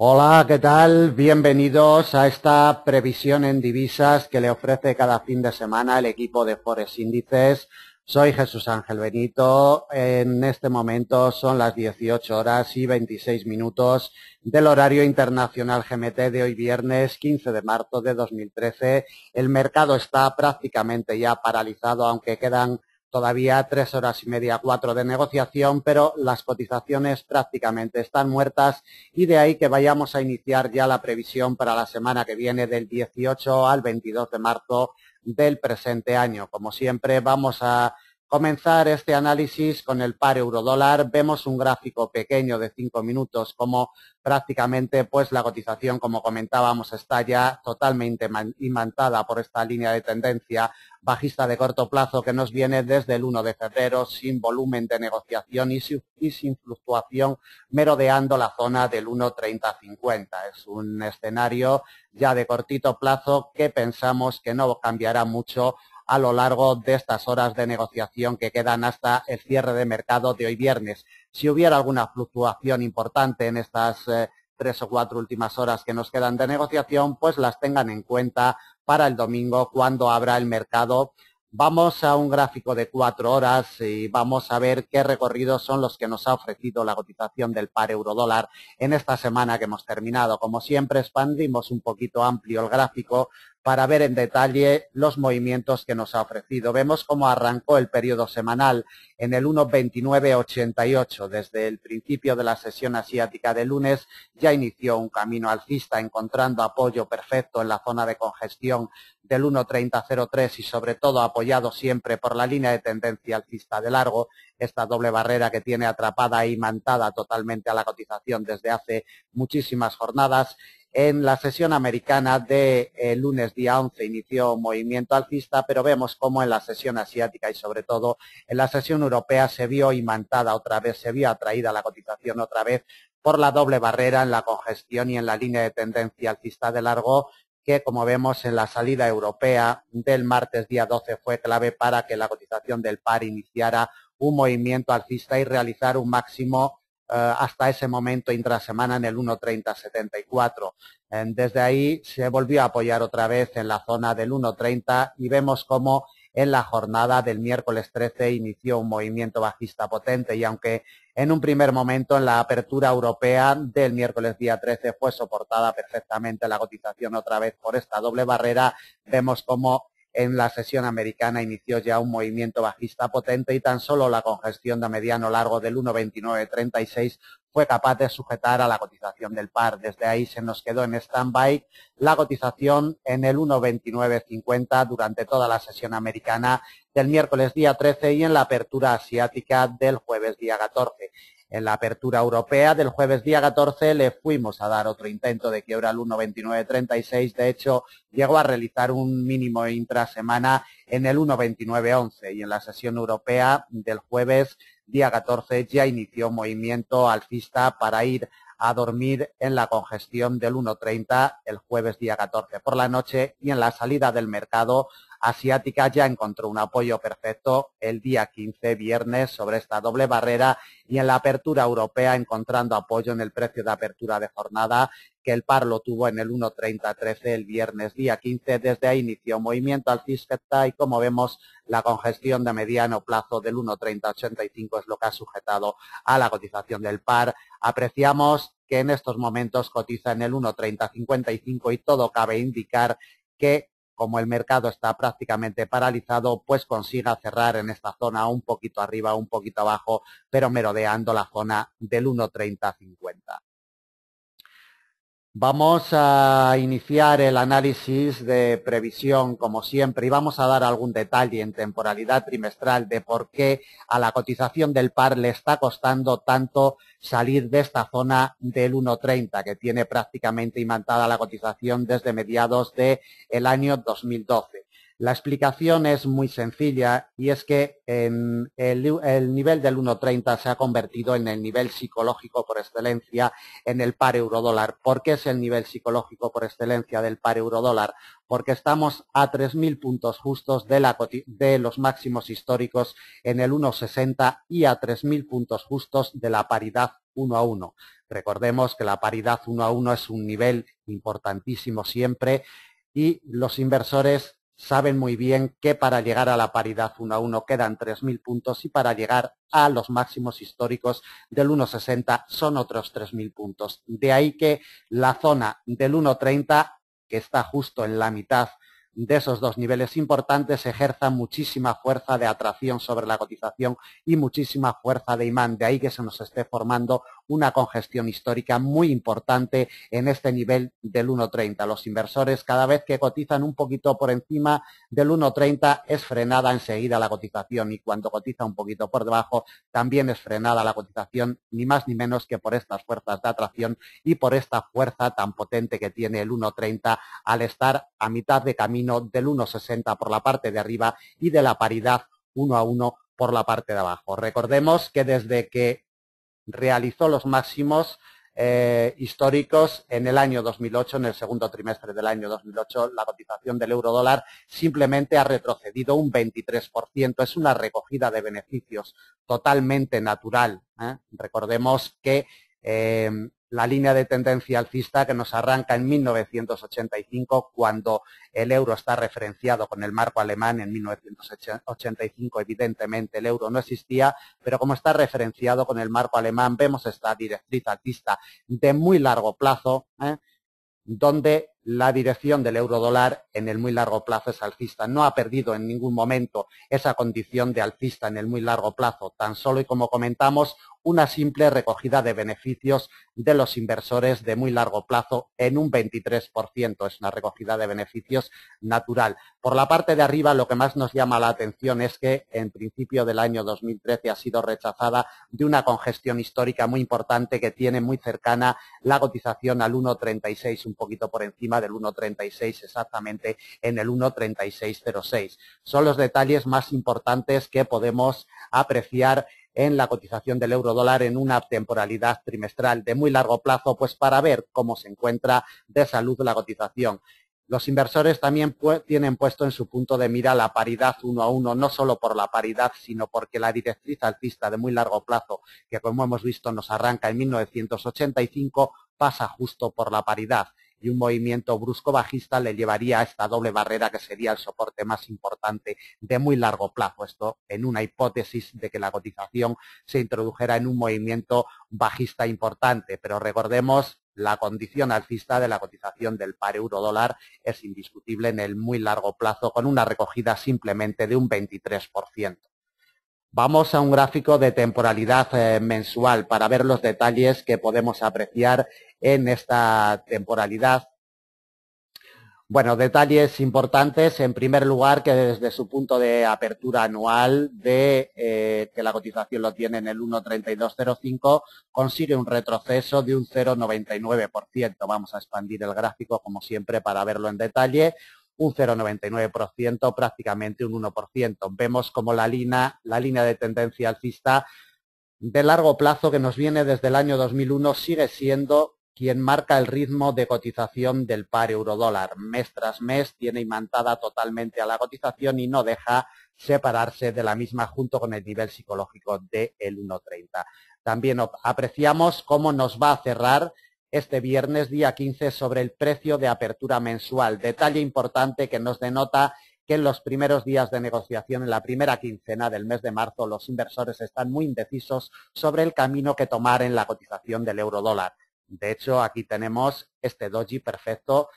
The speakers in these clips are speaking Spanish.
Hola, ¿qué tal? Bienvenidos a esta previsión en divisas que le ofrece cada fin de semana el equipo de Forex Índices. Soy Jesús Ángel Benito. En este momento son las 18 horas y 26 minutos del horario internacional GMT de hoy viernes 15 de marzo de 2013. El mercado está prácticamente ya paralizado, aunque quedan todavía 3 horas y media, 4 de negociación, pero las cotizaciones prácticamente están muertas y de ahí que vayamos a iniciar ya la previsión para la semana que viene del 18 al 22 de marzo del presente año. Como siempre, vamos a comenzar este análisis con el par euro-dólar. Vemos un gráfico pequeño de 5 minutos como prácticamente pues la cotización, como comentábamos, está ya totalmente imantada por esta línea de tendencia bajista de corto plazo que nos viene desde el 1 de febrero sin volumen de negociación y sin fluctuación, merodeando la zona del 1.3050. Es un escenario ya de cortito plazo que pensamos que no cambiará mucho a lo largo de estas horas de negociación que quedan hasta el cierre de mercado de hoy viernes. Si hubiera alguna fluctuación importante en estas 3 o 4 últimas horas que nos quedan de negociación, pues las tengan en cuenta para el domingo cuando abra el mercado. Vamos a un gráfico de 4 horas y vamos a ver qué recorridos son los que nos ha ofrecido la cotización del par euro-dólar en esta semana que hemos terminado. Como siempre, expandimos un poquito amplio el gráfico para ver en detalle los movimientos que nos ha ofrecido. Vemos cómo arrancó el periodo semanal en el 1.2988. Desde el principio de la sesión asiática de lunes ya inició un camino alcista, encontrando apoyo perfecto en la zona de congestión del 1.3003 y sobre todo apoyado siempre por la línea de tendencia alcista de largo, esta doble barrera que tiene atrapada e imantada totalmente a la cotización desde hace muchísimas jornadas. En la sesión americana de lunes día 11 inició un movimiento alcista, pero vemos cómo en la sesión asiática y sobre todo en la sesión europea se vio imantada otra vez, se vio atraída la cotización otra vez por la doble barrera en la congestión y en la línea de tendencia alcista de largo, que como vemos en la salida europea del martes día 12 fue clave para que la cotización del par iniciara un movimiento alcista y realizar un máximo hasta ese momento intrasemana en el 1.3074. Desde ahí se volvió a apoyar otra vez en la zona del 1.30 y vemos cómo en la jornada del miércoles 13 inició un movimiento bajista potente y aunque en un primer momento en la apertura europea del miércoles día 13 fue soportada perfectamente la cotización otra vez por esta doble barrera, vemos cómo en la sesión americana inició ya un movimiento bajista potente y tan solo la congestión de mediano largo del 1.2936 fue capaz de sujetar a la cotización del par. Desde ahí se nos quedó en stand-by la cotización en el 1.2950 durante toda la sesión americana del miércoles día 13 y en la apertura asiática del jueves día 14. En la apertura europea del jueves día 14 le fuimos a dar otro intento de quiebra al 1.2936. De hecho, llegó a realizar un mínimo intrasemana en el 1.2911 y en la sesión europea del jueves día 14 ya inició movimiento alcista para ir a dormir en la congestión del 1.30 el jueves día 14 por la noche y en la salida del mercado asiática ya encontró un apoyo perfecto el día 15 viernes sobre esta doble barrera y en la apertura europea encontrando apoyo en el precio de apertura de jornada que el par lo tuvo en el 1.3013 el viernes día 15. Desde ahí inició movimiento alcista y como vemos la congestión de mediano plazo del 1.3085 es lo que ha sujetado a la cotización del par. Apreciamos que en estos momentos cotiza en el 1.3055 y todo cabe indicar que como el mercado está prácticamente paralizado, pues consiga cerrar en esta zona un poquito arriba, un poquito abajo, pero merodeando la zona del 1.3050. Vamos a iniciar el análisis de previsión como siempre y vamos a dar algún detalle en temporalidad trimestral de por qué a la cotización del par le está costando tanto salir de esta zona del 1.30 que tiene prácticamente imantada la cotización desde mediados del año 2012. La explicación es muy sencilla y es que el nivel del 1,30 se ha convertido en el nivel psicológico por excelencia en el par euro-dólar. ¿Por qué es el nivel psicológico por excelencia del par euro-dólar? Porque estamos a 3.000 puntos justos de los máximos históricos en el 1,60 y a 3.000 puntos justos de la paridad 1 a 1. Recordemos que la paridad 1 a 1 es un nivel importantísimo siempre y los inversores saben muy bien que para llegar a la paridad 1 a 1 quedan 3.000 puntos y para llegar a los máximos históricos del 1,60 son otros 3.000 puntos. De ahí que la zona del 1,30, que está justo en la mitad de esos dos niveles importantes, ejerza muchísima fuerza de atracción sobre la cotización y muchísima fuerza de imán. De ahí que se nos esté formando una congestión histórica muy importante en este nivel del 1,30. Los inversores, cada vez que cotizan un poquito por encima del 1,30, es frenada enseguida la cotización, y cuando cotiza un poquito por debajo también es frenada la cotización, ni más ni menos que por estas fuerzas de atracción y por esta fuerza tan potente que tiene el 1,30 al estar a mitad de camino del 1,60 por la parte de arriba y de la paridad 1 a 1 por la parte de abajo. Recordemos que desde que realizó los máximos históricos en el año 2008, en el segundo trimestre del año 2008, la cotización del euro dólar simplemente ha retrocedido un 23%. Es una recogida de beneficios totalmente natural. Recordemos que la línea de tendencia alcista que nos arranca en 1985, cuando el euro está referenciado con el marco alemán. En 1985, evidentemente, el euro no existía, pero como está referenciado con el marco alemán, vemos esta directriz alcista de muy largo plazo, donde la dirección del euro dólar en el muy largo plazo es alcista. No ha perdido en ningún momento esa condición de alcista en el muy largo plazo, tan solo, y como comentamos, una simple recogida de beneficios de los inversores de muy largo plazo en un 23%. Es una recogida de beneficios natural. Por la parte de arriba, lo que más nos llama la atención es que en principio del año 2013 ha sido rechazada de una congestión histórica muy importante que tiene muy cercana la cotización al 1,36, un poquito por encima del 1,36, exactamente en el 1,3606. Son los detalles más importantes que podemos apreciar en la cotización del euro dólar en una temporalidad trimestral de muy largo plazo, pues para ver cómo se encuentra de salud la cotización. Los inversores también tienen puesto en su punto de mira la paridad 1 a 1, no solo por la paridad, sino porque la directriz alcista de muy largo plazo, que como hemos visto nos arranca en 1985, pasa justo por la paridad, y un movimiento brusco bajista le llevaría a esta doble barrera, que sería el soporte más importante de muy largo plazo. Esto en una hipótesis de que la cotización se introdujera en un movimiento bajista importante, pero recordemos, la condición alcista de la cotización del par euro dólar es indiscutible en el muy largo plazo, con una recogida simplemente de un 23%. Vamos a un gráfico de temporalidad mensual para ver los detalles que podemos apreciar en esta temporalidad. Bueno, detalles importantes. En primer lugar, que desde su punto de apertura anual, que la cotización lo tiene en el 1,3205, consigue un retroceso de un 0,99%. Vamos a expandir el gráfico, como siempre, para verlo en detalle. Un 0,99%, prácticamente un 1%. Vemos como la línea de tendencia alcista de largo plazo, que nos viene desde el año 2001, sigue siendo quien marca el ritmo de cotización del par euro-dólar. Mes tras mes tiene imantada totalmente a la cotización y no deja separarse de la misma, junto con el nivel psicológico del 1,30. También apreciamos cómo nos va a cerrar este viernes, día 15, sobre el precio de apertura mensual. Detalle importante que nos denota que en los primeros días de negociación, en la primera quincena del mes de marzo, los inversores están muy indecisos sobre el camino que tomar en la cotización del euro dólar. De hecho, aquí tenemos este doji perfecto,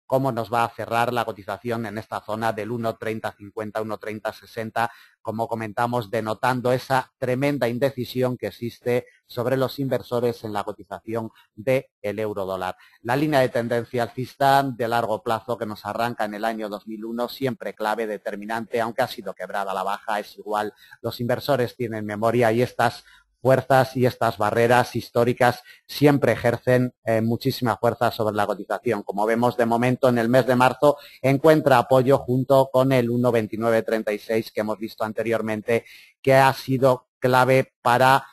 cómo nos va a cerrar la cotización en esta zona del 1,3050, 1,3060, como comentamos, denotando esa tremenda indecisión que existe sobre los inversores en la cotización del euro dólar. La línea de tendencia alcista de largo plazo, que nos arranca en el año 2001, siempre clave, determinante, aunque ha sido quebrada a la baja, es igual. Los inversores tienen memoria y estas fuerzas y estas barreras históricas siempre ejercen muchísima fuerza sobre la cotización. Como vemos, de momento, en el mes de marzo encuentra apoyo junto con el 1,2936 que hemos visto anteriormente, que ha sido clave para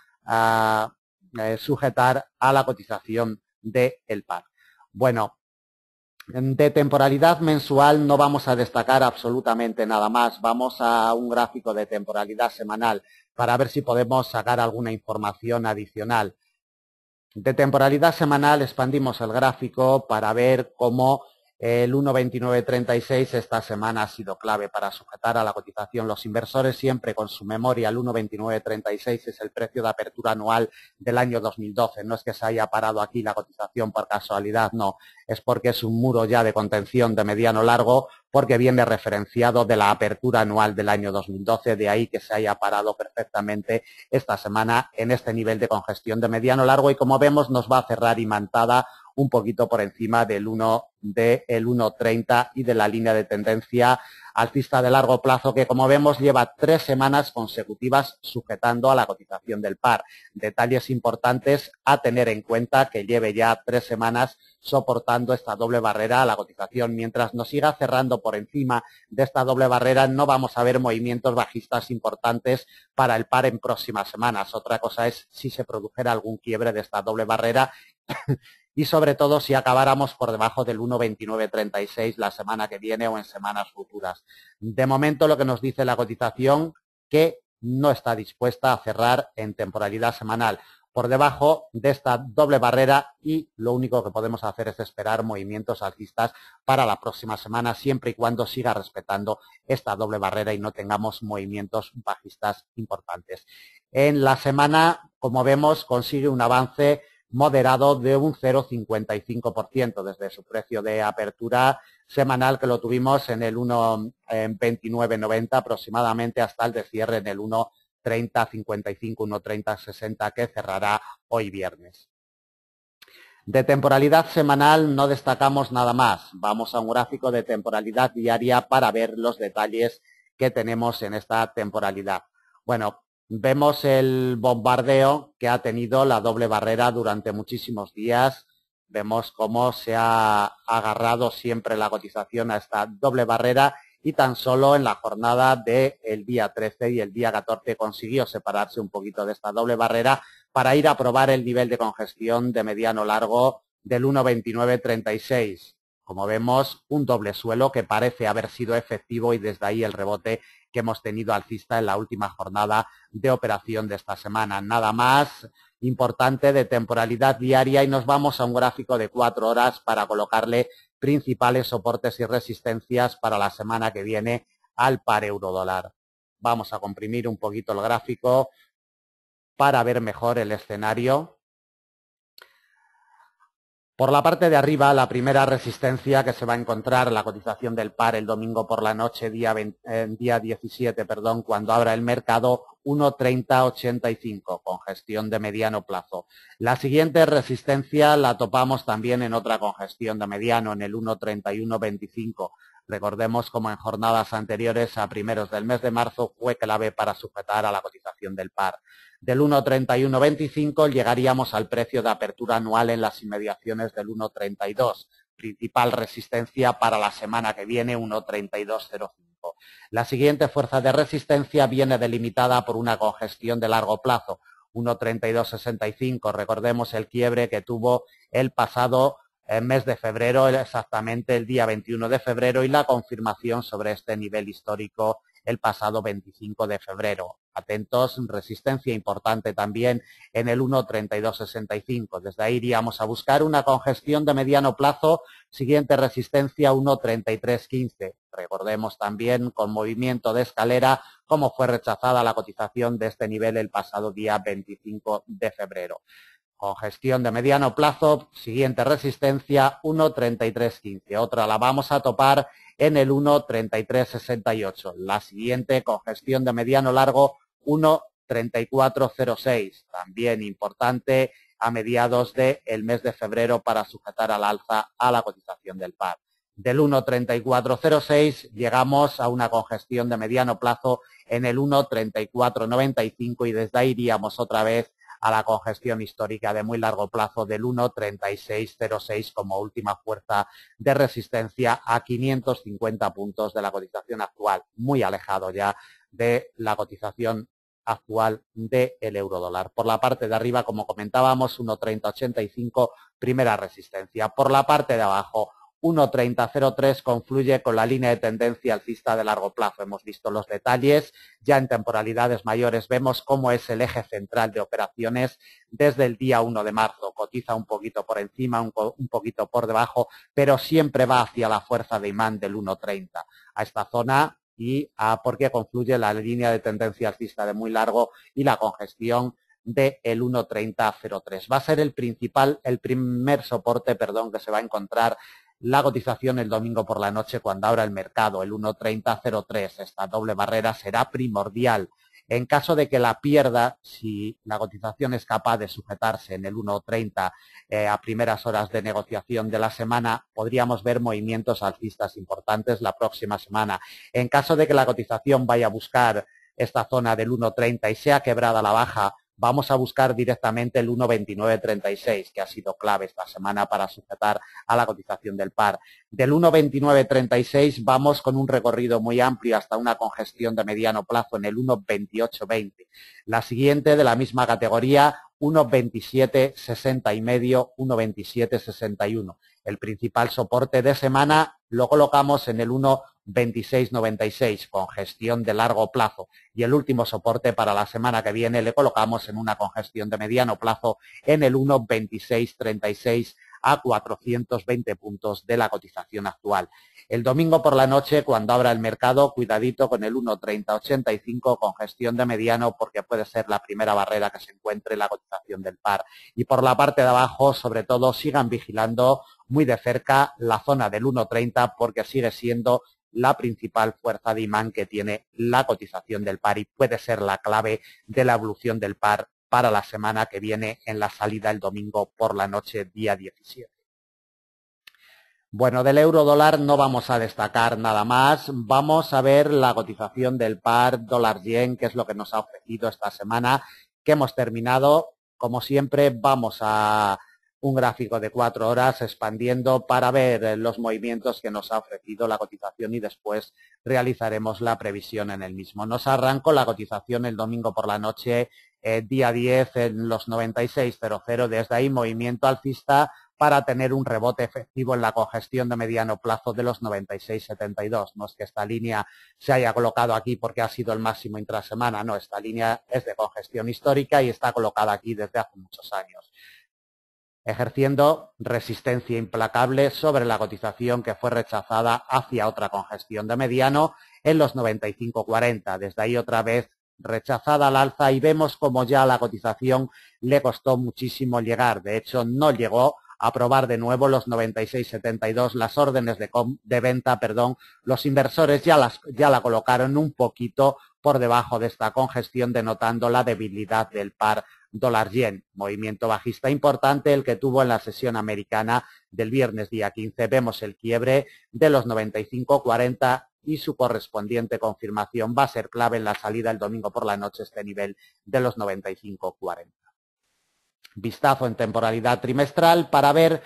sujetar a la cotización del par. Bueno, de temporalidad mensual no vamos a destacar absolutamente nada más. Vamos a un gráfico de temporalidad semanal para ver si podemos sacar alguna información adicional. De temporalidad semanal expandimos el gráfico para ver cómo el 1,2936 esta semana ha sido clave para sujetar a la cotización. Los inversores siempre con su memoria, el 1,2936 es el precio de apertura anual del año 2012. No es que se haya parado aquí la cotización por casualidad, no. Es porque es un muro ya de contención de mediano largo, porque viene referenciado de la apertura anual del año 2012. De ahí que se haya parado perfectamente esta semana en este nivel de congestión de mediano largo y, como vemos, nos va a cerrar imantada un poquito por encima del 1,30 y de la línea de tendencia alcista de largo plazo que, como vemos, lleva 3 semanas consecutivas sujetando a la cotización del par. Detalles importantes a tener en cuenta: que lleve ya 3 semanas soportando esta doble barrera a la cotización. Mientras nos siga cerrando por encima de esta doble barrera, no vamos a ver movimientos bajistas importantes para el par en próximas semanas. Otra cosa es si se produjera algún quiebre de esta doble barrera y, sobre todo, si acabáramos por debajo del 1,2936 la semana que viene o en semanas futuras. De momento, lo que nos dice la cotización, que no está dispuesta a cerrar en temporalidad semanal por debajo de esta doble barrera, y lo único que podemos hacer es esperar movimientos alcistas para la próxima semana, siempre y cuando siga respetando esta doble barrera y no tengamos movimientos bajistas importantes. En la semana, como vemos, consigue un avance moderado de un 0,55% desde su precio de apertura semanal, que lo tuvimos en el 1,2990 aproximadamente, hasta el de cierre en el 1,3055, 1,3060 que cerrará hoy viernes. De temporalidad semanal no destacamos nada más. Vamos a un gráfico de temporalidad diaria para ver los detalles que tenemos en esta temporalidad. Bueno, vemos el bombardeo que ha tenido la doble barrera durante muchísimos días. Vemos cómo se ha agarrado siempre la cotización a esta doble barrera y tan solo en la jornada del día 13 y el día 14 consiguió separarse un poquito de esta doble barrera para ir a probar el nivel de congestión de mediano largo del 1,2936. Como vemos, un doble suelo que parece haber sido efectivo, y desde ahí el rebote que hemos tenido alcista en la última jornada de operación de esta semana. Nada más importante de temporalidad diaria, y nos vamos a un gráfico de 4 horas para colocarle principales soportes y resistencias para la semana que viene al par euro-dólar. Vamos a comprimir un poquito el gráfico para ver mejor el escenario. Por la parte de arriba, la primera resistencia que se va a encontrar la cotización del par el domingo por la noche, día 17, cuando abra el mercado, 1,3085, congestión de mediano plazo. La siguiente resistencia la topamos también en otra congestión de mediano, en el 1,3125. Recordemos como en jornadas anteriores, a primeros del mes de marzo, fue clave para sujetar a la cotización del par. Del 1,3125 llegaríamos al precio de apertura anual en las inmediaciones del 1,32. Principal resistencia para la semana que viene, 1,3205. La siguiente fuerza de resistencia viene delimitada por una congestión de largo plazo, 1,3265. Recordemos el quiebre que tuvo el pasado mes de febrero, exactamente el día 21 de febrero, y la confirmación sobre este nivel histórico el pasado 25 de febrero. Atentos, resistencia importante también en el 1,3265. Desde ahí iríamos a buscar una congestión de mediano plazo. Siguiente resistencia, 1,3315. Recordemos también, con movimiento de escalera, cómo fue rechazada la cotización de este nivel el pasado día 25 de febrero. Congestión de mediano plazo, siguiente resistencia, 1,3315. Otra la vamos a topar en el 1,3368. La siguiente, congestión de mediano largo, 1,3406. También importante a mediados del mes de febrero para sujetar al alza a la cotización del par. Del 1,3406 llegamos a una congestión de mediano plazo en el 1,3495 y desde ahí iríamos otra vez a la congestión histórica de muy largo plazo del 1,3606 como última fuerza de resistencia a 550 puntos de la cotización actual, muy alejado ya de la cotización actual del euro-dólar. Por la parte de arriba, como comentábamos, 1,3085, primera resistencia. Por la parte de abajo, 1,3003 confluye con la línea de tendencia alcista de largo plazo. Hemos visto los detalles, ya en temporalidades mayores vemos cómo es el eje central de operaciones desde el día 1 de marzo. Cotiza un poquito por encima, un poquito por debajo, pero siempre va hacia la fuerza de imán del 1,30. A esta zona y a por qué confluye la línea de tendencia alcista de muy largo y la congestión del 1,3003. Va a ser el primer soporte, que se va a encontrar la cotización el domingo por la noche cuando abra el mercado, el 1,3003. Esta doble barrera será primordial. En caso de que la pierda, si la cotización es capaz de sujetarse en el 1,30 a primeras horas de negociación de la semana, podríamos ver movimientos alcistas importantes la próxima semana. En caso de que la cotización vaya a buscar esta zona del 1,30 y sea quebrada a la baja, vamos a buscar directamente el 1,2936, que ha sido clave esta semana para sujetar a la cotización del par. Del 1,2936 vamos con un recorrido muy amplio hasta una congestión de mediano plazo en el 1,2820. La siguiente de la misma categoría, 1,2760 y medio, 1,2761. El principal soporte de semana lo colocamos en el 1,2696 con gestión de largo plazo y el último soporte para la semana que viene le colocamos en una congestión de mediano plazo en el 1,2636 a 420 puntos de la cotización actual. El domingo por la noche, cuando abra el mercado, cuidadito con el 1,3085 con gestión de mediano porque puede ser la primera barrera que se encuentre en la cotización del par. Y por la parte de abajo, sobre todo, sigan vigilando muy de cerca la zona del 1,30 porque sigue siendo la principal fuerza de imán que tiene la cotización del par y puede ser la clave de la evolución del par para la semana que viene en la salida el domingo por la noche, día 17. Bueno, del euro dólar no vamos a destacar nada más. Vamos a ver la cotización del par dólar-yen, que es lo que nos ha ofrecido esta semana, que hemos terminado. Como siempre, vamos a un gráfico de 4 horas expandiendo para ver los movimientos que nos ha ofrecido la cotización y después realizaremos la previsión en el mismo. Nos arrancó la cotización el domingo por la noche, día 10 en los 96.00. Desde ahí movimiento alcista para tener un rebote efectivo en la congestión de mediano plazo de los 96.72. No es que esta línea se haya colocado aquí porque ha sido el máximo intrasemana, no, esta línea es de congestión histórica y está colocada aquí desde hace muchos años, ejerciendo resistencia implacable sobre la cotización que fue rechazada hacia otra congestión de mediano en los 95.40. Desde ahí otra vez rechazada al alza y vemos como ya la cotización le costó muchísimo llegar. De hecho, no llegó a probar de nuevo los 96.72, las órdenes de venta, los inversores ya la colocaron un poquito por debajo de esta congestión, denotando la debilidad del par dólar-yen. Movimiento bajista importante el que tuvo en la sesión americana del viernes día 15. Vemos el quiebre de los 95.40 y su correspondiente confirmación va a ser clave en la salida el domingo por la noche, este nivel de los 95.40. Vistazo en temporalidad trimestral para ver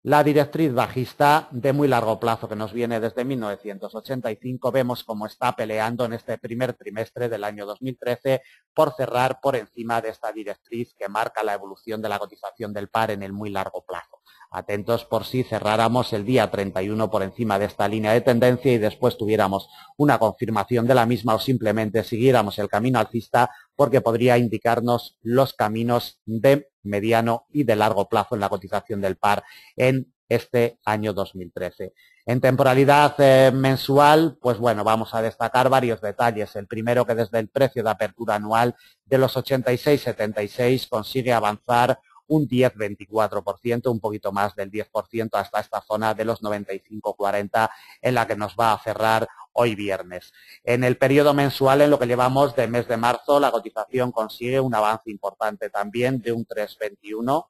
la directriz bajista de muy largo plazo que nos viene desde 1985. Vemos cómo está peleando en este primer trimestre del año 2013 por cerrar por encima de esta directriz que marca la evolución de la cotización del par en el muy largo plazo. Atentos por si cerráramos el día 31 por encima de esta línea de tendencia y después tuviéramos una confirmación de la misma o simplemente siguiéramos el camino alcista, porque podría indicarnos los caminos de mediano y de largo plazo en la cotización del par en este año 2013. En temporalidad mensual, pues bueno, vamos a destacar varios detalles. El primero, que desde el precio de apertura anual de los 86,76 consigue avanzar un 10,24%, un poquito más del 10% hasta esta zona de los 95,40 en la que nos va a cerrar hoy viernes. En el periodo mensual, en lo que llevamos de mes de marzo, la cotización consigue un avance importante también de un 3,21.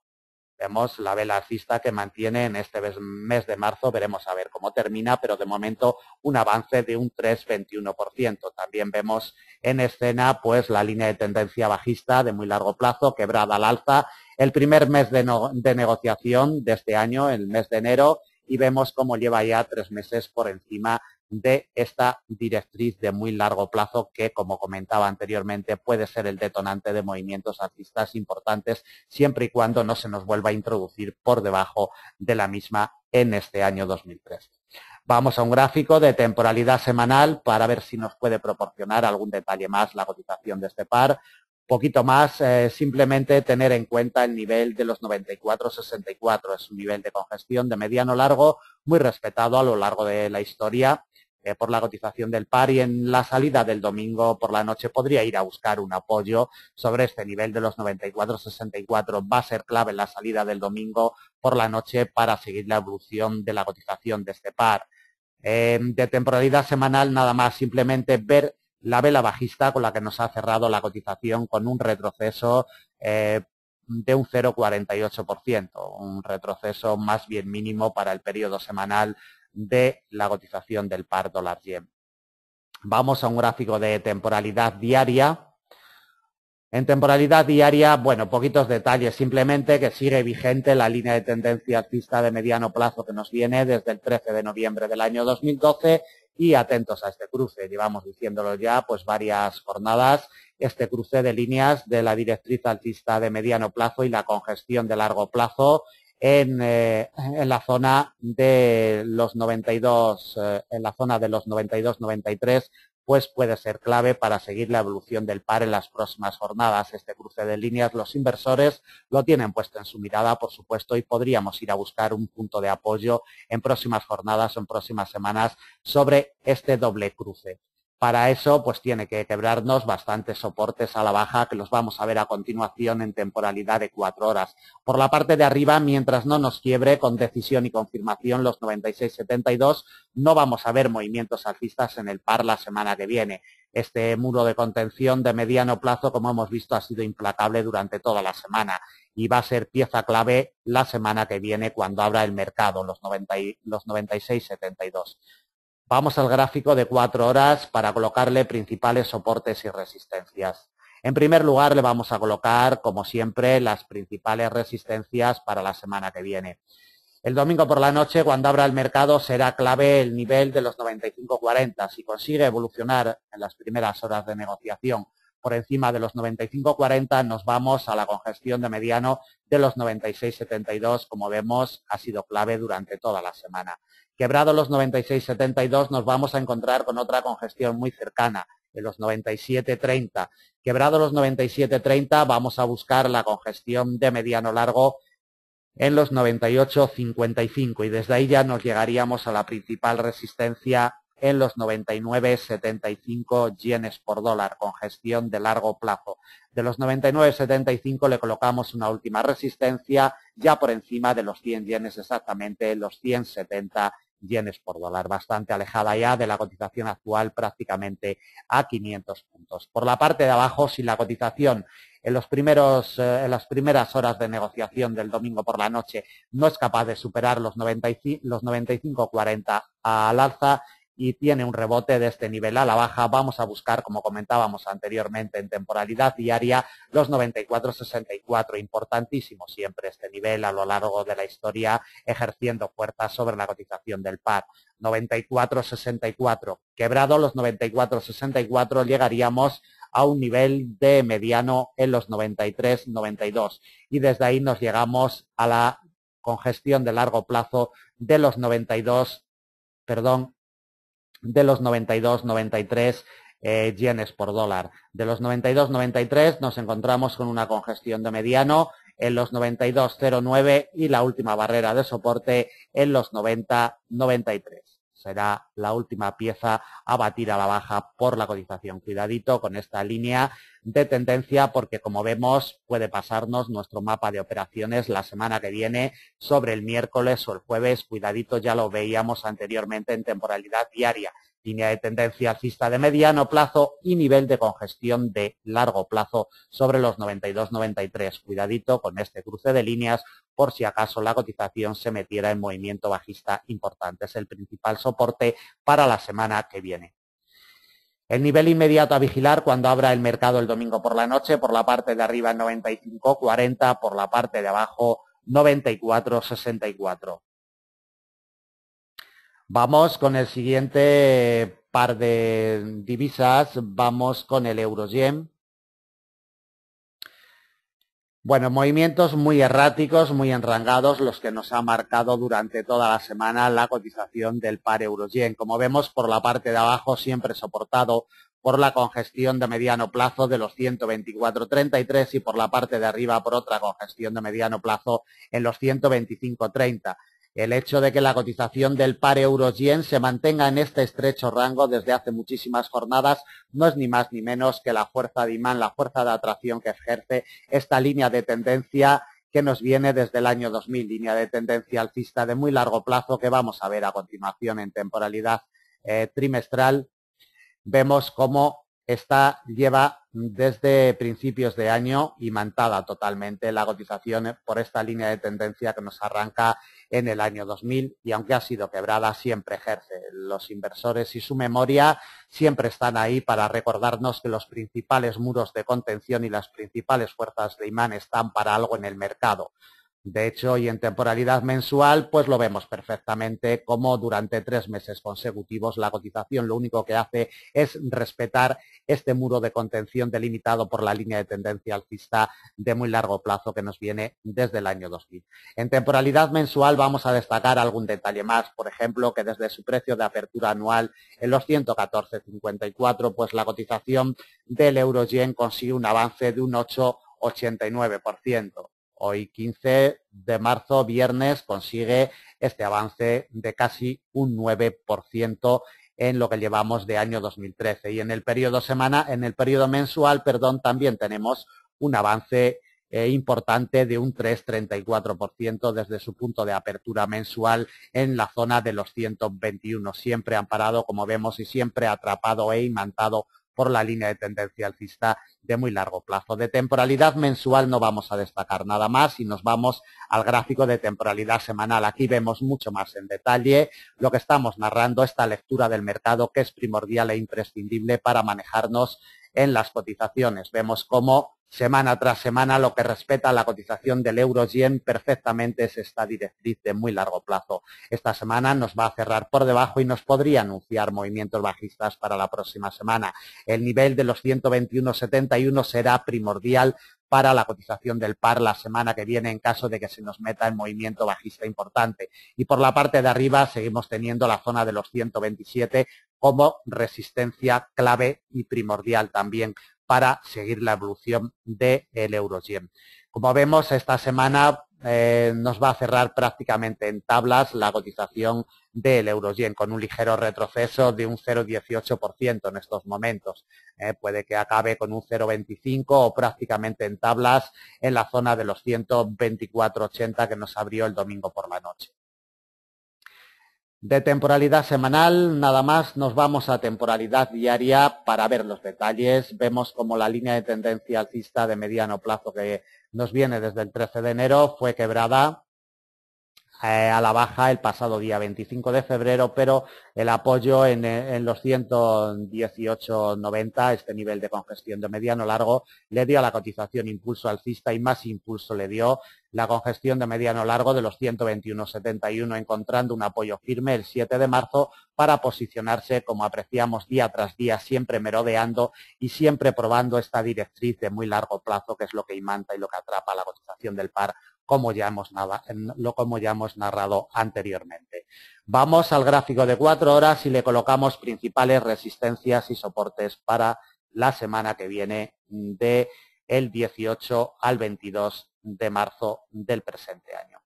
vemos la vela alcista que mantiene en este mes de marzo, veremos a ver cómo termina, pero de momento un avance de un 3,21%. También vemos en escena pues la línea de tendencia bajista de muy largo plazo, quebrada al alza, el primer mes de negociación de este año, el mes de enero, y vemos cómo lleva ya 3 meses por encima de esta directriz de muy largo plazo que, como comentaba anteriormente, puede ser el detonante de movimientos alcistas importantes siempre y cuando no se nos vuelva a introducir por debajo de la misma en este año 2003. Vamos a un gráfico de temporalidad semanal para ver si nos puede proporcionar algún detalle más la cotización de este par. Poquito más, simplemente tener en cuenta el nivel de los 94,64. Es un nivel de congestión de mediano largo muy respetado a lo largo de la historia por la cotización del par, y en la salida del domingo por la noche podría ir a buscar un apoyo sobre este nivel de los 94,64. Va a ser clave en la salida del domingo por la noche para seguir la evolución de la cotización de este par. De temporalidad semanal nada más, simplemente ver la vela bajista con la que nos ha cerrado la cotización con un retroceso de un 0,48%, un retroceso más bien mínimo para el periodo semanal de la cotización del par dólar-yen. Vamos a un gráfico de temporalidad diaria. En temporalidad diaria, bueno, poquitos detalles, simplemente que sigue vigente la línea de tendencia alcista de mediano plazo que nos viene desde el 13 de noviembre del año 2012 y atentos a este cruce, llevamos diciéndolo ya pues varias jornadas, este cruce de líneas de la directriz alcista de mediano plazo y la congestión de largo plazo en la zona de los 92, en la zona de los 92-93, pues puede ser clave para seguir la evolución del par en las próximas jornadas. Este cruce de líneas los inversores lo tienen puesto en su mirada, por supuesto, y podríamos ir a buscar un punto de apoyo en próximas jornadas o en próximas semanas sobre este doble cruce. Para eso, pues tiene que quebrarnos bastantes soportes a la baja que los vamos a ver a continuación en temporalidad de 4 horas. Por la parte de arriba, mientras no nos quiebre con decisión y confirmación los 96,72, no vamos a ver movimientos alcistas en el par la semana que viene. Este muro de contención de mediano plazo, como hemos visto, ha sido implacable durante toda la semana y va a ser pieza clave la semana que viene cuando abra el mercado, los 96,72. Vamos al gráfico de 4 horas para colocarle principales soportes y resistencias. En primer lugar, le vamos a colocar, como siempre, las principales resistencias para la semana que viene. El domingo por la noche, cuando abra el mercado, será clave el nivel de los 95,40. Si consigue evolucionar en las primeras horas de negociación por encima de los 95,40, nos vamos a la congestión de mediano de los 96,72. Como vemos, ha sido clave durante toda la semana. Quebrado los 96,72, nos vamos a encontrar con otra congestión muy cercana, en los 97,30. Quebrado los 97,30, vamos a buscar la congestión de mediano largo en los 98,55 y desde ahí ya nos llegaríamos a la principal resistencia en los 99,75 yenes por dólar, congestión de largo plazo. De los 99,75 le colocamos una última resistencia ya por encima de los 100 yenes, exactamente los 100,70 yenes por dólar, bastante alejada ya de la cotización actual, prácticamente a 500 puntos. Por la parte de abajo, si la cotización en las primeras horas de negociación del domingo por la noche no es capaz de superar los 95,40 al alza y tiene un rebote de este nivel a la baja, vamos a buscar, como comentábamos anteriormente en temporalidad diaria, los 94,64. Importantísimo siempre este nivel a lo largo de la historia, ejerciendo fuerza sobre la cotización del par. 94,64. Quebrado los 94,64 llegaríamos a un nivel de mediano en los 93,92 y desde ahí nos llegamos a la congestión de largo plazo de los 92,93 yenes por dólar. De los 92,93 nos encontramos con una congestión de mediano en los 92,09 y la última barrera de soporte en los 90,93. Será la última pieza a batir a la baja por la cotización. Cuidadito con esta línea de tendencia porque, como vemos, puede pasarnos nuestro mapa de operaciones la semana que viene sobre el miércoles o el jueves. Cuidadito, ya lo veíamos anteriormente en temporalidad diaria. línea de tendencia alcista de mediano plazo y nivel de congestión de largo plazo sobre los 92-93. Cuidadito con este cruce de líneas por si acaso la cotización se metiera en movimiento bajista importante. Es el principal soporte para la semana que viene. El nivel inmediato a vigilar cuando abra el mercado el domingo por la noche, por la parte de arriba 95,40, por la parte de abajo 94,64. Vamos con el siguiente par de divisas, vamos con el euro-yen. Bueno, movimientos muy erráticos, muy enrangados, los que nos ha marcado durante toda la semana la cotización del par euro-yen. Como vemos, por la parte de abajo siempre soportado por la congestión de mediano plazo de los 124,33 y por la parte de arriba por otra congestión de mediano plazo en los 125,30. El hecho de que la cotización del par euro-yen se mantenga en este estrecho rango desde hace muchísimas jornadas no es ni más ni menos que la fuerza de imán, la fuerza de atracción que ejerce esta línea de tendencia que nos viene desde el año 2000, línea de tendencia alcista de muy largo plazo que vamos a ver a continuación en temporalidad trimestral. Vemos cómo esta lleva desde principios de año imantada totalmente la cotización por esta línea de tendencia que nos arranca en el año 2000 y aunque ha sido quebrada siempre ejerce. Los inversores y su memoria siempre están ahí para recordarnos que los principales muros de contención y las principales fuerzas de imán están para algo en el mercado. De hecho, y en temporalidad mensual, pues lo vemos perfectamente como durante 3 meses consecutivos la cotización lo único que hace es respetar este muro de contención delimitado por la línea de tendencia alcista de muy largo plazo que nos viene desde el año 2000. En temporalidad mensual vamos a destacar algún detalle más, por ejemplo, que desde su precio de apertura anual en los 114,54, pues la cotización del euro-yen consigue un avance de un 8,89%. Hoy 15 de marzo, viernes, consigue este avance de casi un 9% en lo que llevamos de año 2013. Y en el periodo mensual, también tenemos un avance importante de un 3,34% desde su punto de apertura mensual en la zona de los 121, siempre amparado, como vemos, y siempre atrapado e imantado por la línea de tendencia alcista de muy largo plazo. De temporalidad mensual no vamos a destacar nada más y nos vamos al gráfico de temporalidad semanal. Aquí vemos mucho más en detalle lo que estamos narrando, esta lectura del mercado que es primordial e imprescindible para manejarnos en las cotizaciones. Vemos cómo semana tras semana lo que respeta a la cotización del euro-yen perfectamente es esta directriz de muy largo plazo. Esta semana nos va a cerrar por debajo y nos podría anunciar movimientos bajistas para la próxima semana. El nivel de los 121,71 será primordial para la cotización del par la semana que viene en caso de que se nos meta en movimiento bajista importante. Y por la parte de arriba seguimos teniendo la zona de los 127 como resistencia clave y primordial también para seguir la evolución del euro-yen. Como vemos, esta semana nos va a cerrar prácticamente en tablas la cotización del euro-yen con un ligero retroceso de un 0,18% en estos momentos. Puede que acabe con un 0,25 o prácticamente en tablas en la zona de los 124,80 que nos abrió el domingo por la noche. De temporalidad semanal, nada más, nos vamos a temporalidad diaria para ver los detalles. Vemos como la línea de tendencia alcista de mediano plazo que nos viene desde el 13 de enero fue quebrada a la baja el pasado día 25 de febrero, pero el apoyo en los 118,90, este nivel de congestión de mediano largo, le dio a la cotización impulso alcista y más impulso le dio la congestión de mediano largo de los 121,71, encontrando un apoyo firme el 7 de marzo para posicionarse, como apreciamos, día tras día, siempre merodeando y siempre probando esta directriz de muy largo plazo, que es lo que imanta y lo que atrapa la cotización del par, como ya hemos narrado anteriormente. Vamos al gráfico de 4 horas y le colocamos principales resistencias y soportes para la semana que viene del 18 al 22 de marzo del presente año.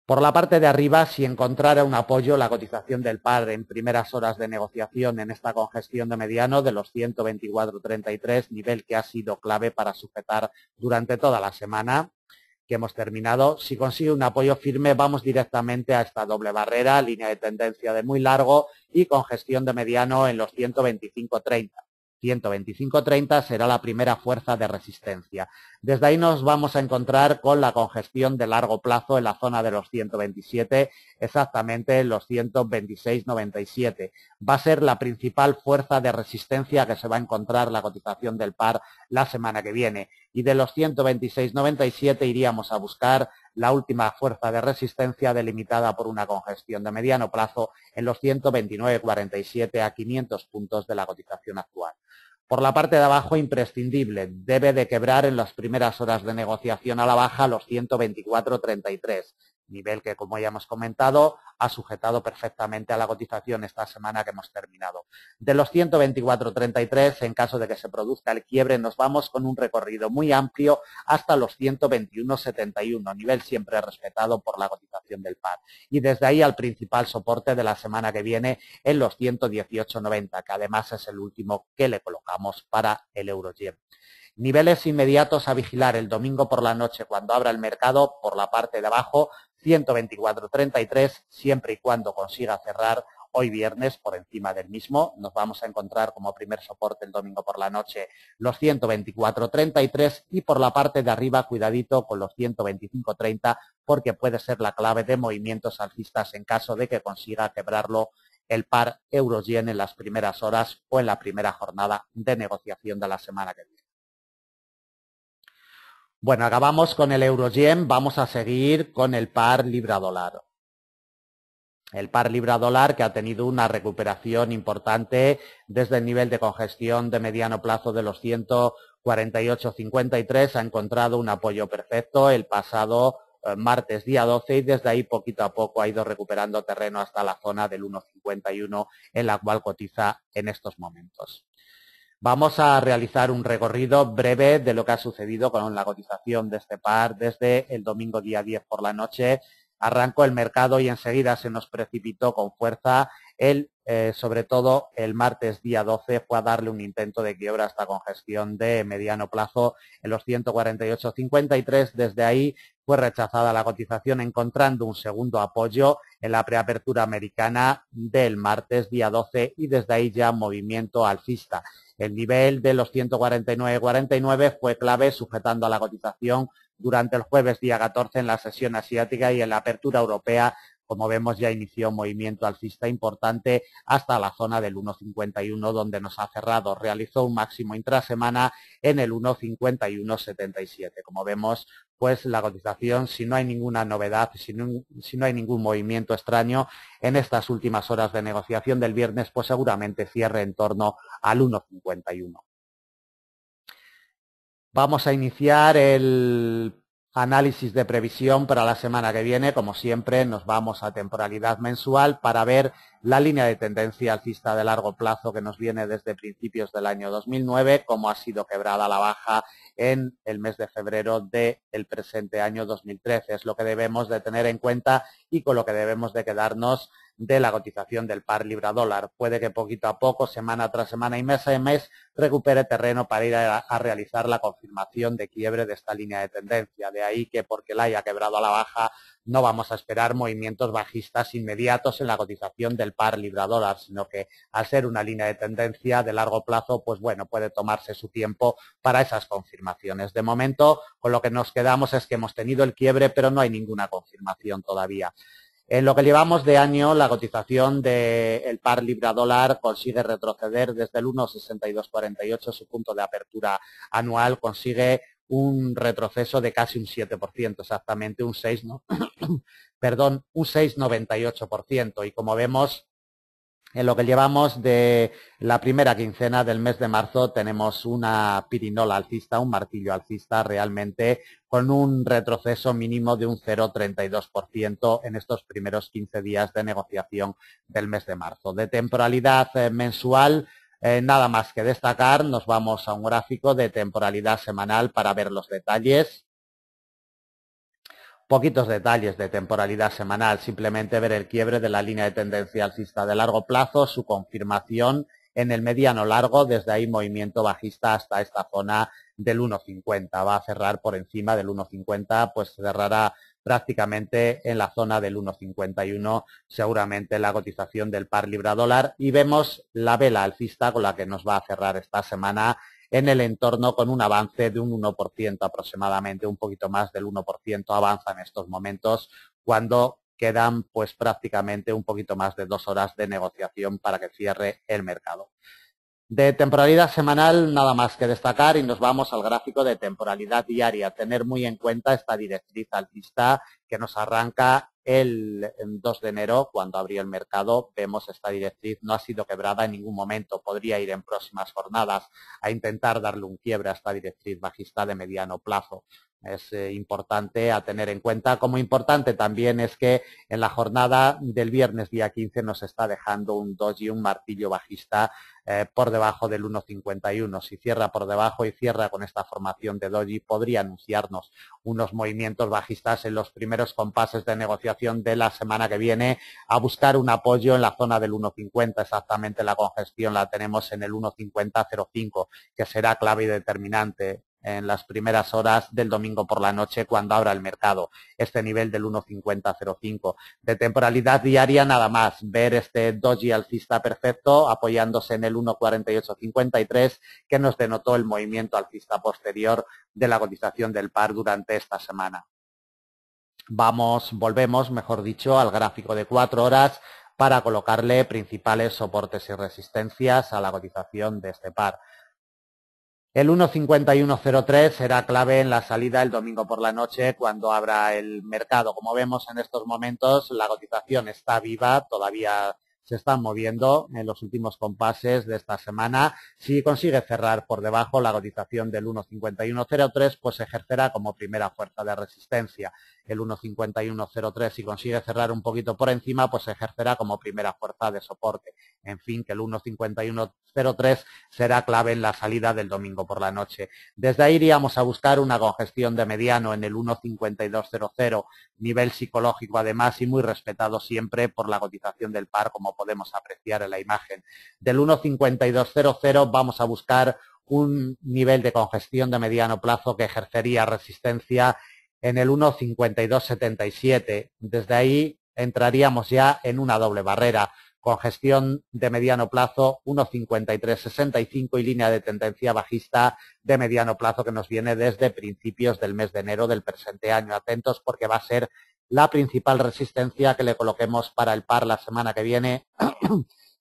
Por la parte de arriba, si encontrara un apoyo, la cotización del par en primeras horas de negociación en esta congestión de mediano de los 124,33, nivel que ha sido clave para sujetar durante toda la semana. que hemos terminado. Si consigue un apoyo firme, vamos directamente a esta doble barrera, línea de tendencia de muy largo y congestión de mediano en los 125.30. 125.30 será la primera fuerza de resistencia. Desde ahí nos vamos a encontrar con la congestión de largo plazo en la zona de los 127, exactamente en los 126.97. Va a ser la principal fuerza de resistencia que se va a encontrar la cotización del par la semana que viene. Y de los 126.97 iríamos a buscar la última fuerza de resistencia delimitada por una congestión de mediano plazo en los 129.47 a 500 puntos de la cotización actual. Por la parte de abajo, imprescindible, debe de quebrar en las primeras horas de negociación a la baja los 124.33, nivel que, como ya hemos comentado, ha sujetado perfectamente a la cotización esta semana que hemos terminado. De los 124.33, en caso de que se produzca el quiebre, nos vamos con un recorrido muy amplio hasta los 121.71, nivel siempre respetado por la cotización del par. Y desde ahí al principal soporte de la semana que viene en los 118.90, que además es el último que le colocamos para el euro-yen. Niveles inmediatos a vigilar el domingo por la noche cuando abra el mercado por la parte de abajo, 124.33, siempre y cuando consiga cerrar hoy viernes por encima del mismo. Nos vamos a encontrar como primer soporte el domingo por la noche los 124.33 y por la parte de arriba cuidadito con los 125.30 porque puede ser la clave de movimientos alcistas en caso de que consiga quebrarlo el par euro-yen en las primeras horas o en la primera jornada de negociación de la semana que viene. Bueno, acabamos con el euro-yen, vamos a seguir con el par libra-dólar. El par libra-dólar que ha tenido una recuperación importante desde el nivel de congestión de mediano plazo de los 148.53, ha encontrado un apoyo perfecto el pasado martes día 12 y desde ahí poquito a poco ha ido recuperando terreno hasta la zona del 1.51 en la cual cotiza en estos momentos. Vamos a realizar un recorrido breve de lo que ha sucedido con la cotización de este par desde el domingo día 10 por la noche. Arrancó el mercado y enseguida se nos precipitó con fuerza. Sobre todo el martes día 12 fue a darle un intento de quiebra hasta congestión de mediano plazo en los 148.53. Desde ahí fue rechazada la cotización encontrando un segundo apoyo en la preapertura americana del martes día 12 y desde ahí ya movimiento alcista. El nivel de los 149.49 fue clave sujetando a la cotización durante el jueves día 14 en la sesión asiática y en la apertura europea, como vemos, ya inició un movimiento alcista importante hasta la zona del 1.51 donde nos ha cerrado. Realizó un máximo intrasemana en el 1.5177. Como vemos, pues la cotización, si no hay ninguna novedad, si no hay ningún movimiento extraño en estas últimas horas de negociación del viernes, pues seguramente cierre en torno al 1.51. Vamos a iniciar el análisis de previsión para la semana que viene. Como siempre, nos vamos a temporalidad mensual para ver la línea de tendencia alcista de largo plazo que nos viene desde principios del año 2009, como ha sido quebrada a la baja en el mes de febrero del presente año 2013. Es lo que debemos de tener en cuenta y con lo que debemos de quedarnos de la cotización del par libra-dólar. Puede que poquito a poco, semana tras semana y mes a mes, recupere terreno para ir a realizar la confirmación de quiebre de esta línea de tendencia. De ahí que porque la haya quebrado a la baja, no vamos a esperar movimientos bajistas inmediatos en la cotización del par libra-dólar, sino que al ser una línea de tendencia de largo plazo, pues bueno, puede tomarse su tiempo para esas confirmaciones. De momento, con lo que nos quedamos es que hemos tenido el quiebre, pero no hay ninguna confirmación todavía. En lo que llevamos de año, la cotización del par libra-dólar consigue retroceder desde el 1.6248, su punto de apertura anual, consigue un retroceso de casi un 7%, exactamente un 6, ¿no? Perdón, un 6,98%. Y como vemos, en lo que llevamos de la primera quincena del mes de marzo tenemos una pirinola alcista, un martillo alcista realmente con un retroceso mínimo de un 0,32% en estos primeros 15 días de negociación del mes de marzo. De temporalidad mensual, nada más que destacar, nos vamos a un gráfico de temporalidad semanal para ver los detalles. Poquitos detalles de temporalidad semanal, simplemente ver el quiebre de la línea de tendencia alcista de largo plazo, su confirmación en el mediano largo, desde ahí movimiento bajista hasta esta zona del 1,50. Va a cerrar por encima del 1,50, pues cerrará prácticamente en la zona del 1,51, seguramente la cotización del par libra-dólar, y vemos la vela alcista con la que nos va a cerrar esta semana en el entorno con un avance de un 1% aproximadamente, un poquito más del 1% avanza en estos momentos cuando quedan pues prácticamente un poquito más de 2 horas de negociación para que cierre el mercado. De temporalidad semanal nada más que destacar y nos vamos al gráfico de temporalidad diaria. Tener muy en cuenta esta directriz alcista que nos arranca el 2 de enero cuando abrió el mercado. Vemos esta directriz no ha sido quebrada en ningún momento. Podría ir en próximas jornadas a intentar darle un quiebre a esta directriz bajista de mediano plazo. Es importante a tener en cuenta. Como importante también es que en la jornada del viernes día 15 nos está dejando un doji, un martillo bajista por debajo del 1,51. Si cierra por debajo y cierra con esta formación de doji, podría anunciarnos unos movimientos bajistas en los primeros compases de negociación de la semana que viene, a buscar un apoyo en la zona del 1,50. Exactamente la congestión la tenemos en el 1,5005, que será clave y determinante en las primeras horas del domingo por la noche cuando abra el mercado, este nivel del 1,5005. De temporalidad diaria nada más, ver este doji alcista perfecto apoyándose en el 1,4853 que nos denotó el movimiento alcista posterior de la cotización del par durante esta semana. Volvemos, mejor dicho, al gráfico de 4 horas para colocarle principales soportes y resistencias a la cotización de este par. El 1,5103 será clave en la salida el domingo por la noche cuando abra el mercado. Como vemos en estos momentos, la cotización está viva, todavía se están moviendo en los últimos compases de esta semana. Si consigue cerrar por debajo la cotización del 1,5103, pues ejercerá como primera fuerza de resistencia. El 1,5103, si consigue cerrar un poquito por encima, pues ejercerá como primera fuerza de soporte. En fin, que el 1,5103 será clave en la salida del domingo por la noche. Desde ahí iríamos a buscar una congestión de mediano en el 1,5200, nivel psicológico además y muy respetado siempre por la cotización del par, como podemos apreciar en la imagen. Del 1,5200 vamos a buscar un nivel de congestión de mediano plazo que ejercería resistencia en el 1,5277. Desde ahí entraríamos ya en una doble barrera. Congestión de mediano plazo 1,5365 y línea de tendencia bajista de mediano plazo que nos viene desde principios del mes de enero del presente año. Atentos porque va a ser la principal resistencia que le coloquemos para el par la semana que viene,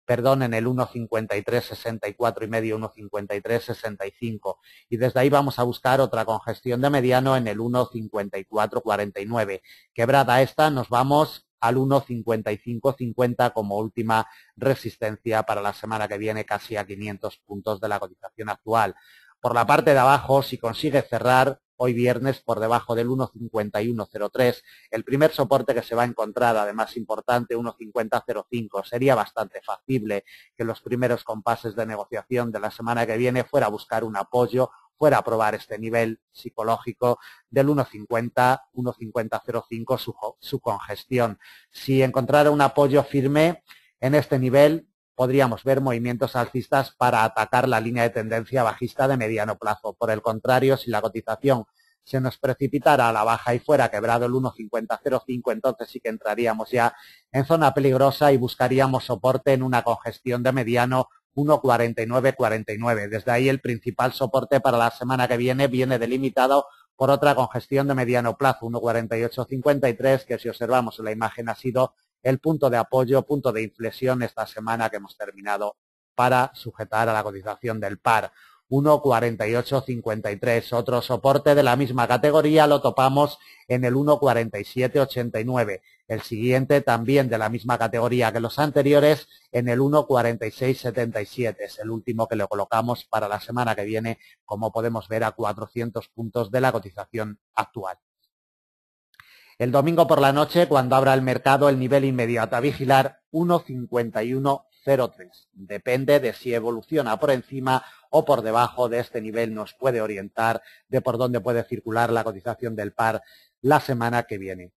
perdón, en el 1,5364 y medio, 1,5365. Y desde ahí vamos a buscar otra congestión de mediano en el 1,5449. Quebrada esta, nos vamos al 1,5550 como última resistencia para la semana que viene, casi a 500 puntos de la cotización actual. Por la parte de abajo, si consigue cerrar hoy viernes por debajo del 1,5103, el primer soporte que se va a encontrar, además importante, 1,5005. Sería bastante factible que los primeros compases de negociación de la semana que viene fuera a buscar un apoyo, fuera a probar este nivel psicológico del 1,50, 1,5005, su congestión. Si encontrara un apoyo firme en este nivel, podríamos ver movimientos alcistas para atacar la línea de tendencia bajista de mediano plazo. Por el contrario, si la cotización se nos precipitara a la baja y fuera quebrado el 1,5005, entonces sí que entraríamos ya en zona peligrosa y buscaríamos soporte en una congestión de mediano 1,4949. Desde ahí el principal soporte para la semana que viene delimitado por otra congestión de mediano plazo, 1,4853, que si observamos en la imagen ha sido el punto de apoyo, punto de inflexión esta semana que hemos terminado para sujetar a la cotización del par. 1,4853. Otro soporte de la misma categoría lo topamos en el 1,4789. El siguiente también de la misma categoría que los anteriores en el 1,4677. Es el último que le colocamos para la semana que viene, como podemos ver, a 400 puntos de la cotización actual. El domingo por la noche, cuando abra el mercado, el nivel inmediato a vigilar 1,5103. Depende de si evoluciona por encima o por debajo de este nivel, nos puede orientar de por dónde puede circular la cotización del par la semana que viene.